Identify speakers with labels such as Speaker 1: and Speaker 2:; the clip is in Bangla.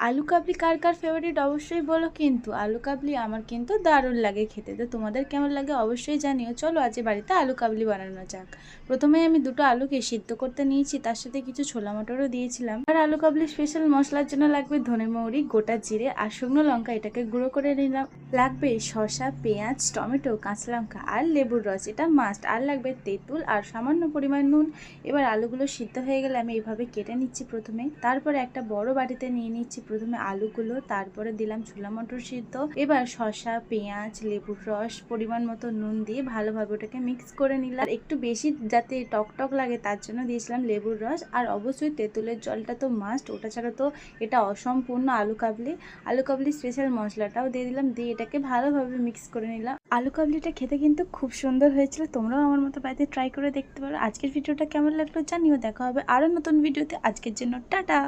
Speaker 1: আলু কাবলি কার কার ফেভারিট অবশ্যই বলো। কিন্তু আলু কাবলি আমার কিন্তু দারুণ লাগে খেতে। তো তোমাদের কেমন লাগে অবশ্যই জানিও। চলো আজ বাড়িতে আলু কাবলি বানানো যাক। প্রথমে আমি দুটো আলুকে সিদ্ধ করতে নিয়েছি, তার সাথে কিছু ছোলা মটরও দিয়েছিলাম। আর আলু কাবলি স্পেশাল মশলার জন্য লাগবে ধনে মৌরি, গোটা জিরে আর শুকনো লঙ্কা, এটাকে গুঁড়ো করে নিলাম। লাগবে শসা, পেঁয়াজ, টমেটো, কাঁচা লঙ্কা আর লেবুর রস, এটা মাস্ট। আর লাগবে তেঁতুল আর সামান্য পরিমাণ নুন। এবার আলুগুলো সিদ্ধ হয়ে গেলে আমি এইভাবে কেটে নিচ্ছি প্রথমে। তারপরে একটা বড় বাটিতে নিয়ে নিচ্ছি প্রথমে আলুগুলো, তারপরে দিলাম ছোলা মটর সিদ্ধ। এবার শসা, পেঁয়াজ, লেবুর রস, পরিমাণ মতো নুন দিয়ে ভালোভাবে ওটাকে মিক্স করে নিলাম। একটু বেশি যাতে টক টক লাগে তার জন্য দিয়েছিলাম লেবুর রস। আর অবশ্যই তেঁতুলের জলটা তো মাস্ট, ওটা ছাড়া তো এটা অসম্পূর্ণ আলু কাবলি। আলু কাবলি স্পেশাল মশলাটাও দিয়ে দিলাম, দিয়ে এটাকে ভালোভাবে মিক্স করে নিলাম। আলু কাবলিটা খেতে কিন্তু খুব সুন্দর হয়েছিল। তোমরাও আমার মতো বাড়িতে ট্রাই করে দেখতে পারো। আজকের ভিডিওটা কেমন লাগলো জানিও। দেখা হবে আরও নতুন ভিডিওতে। আজকের জন্য টাটা।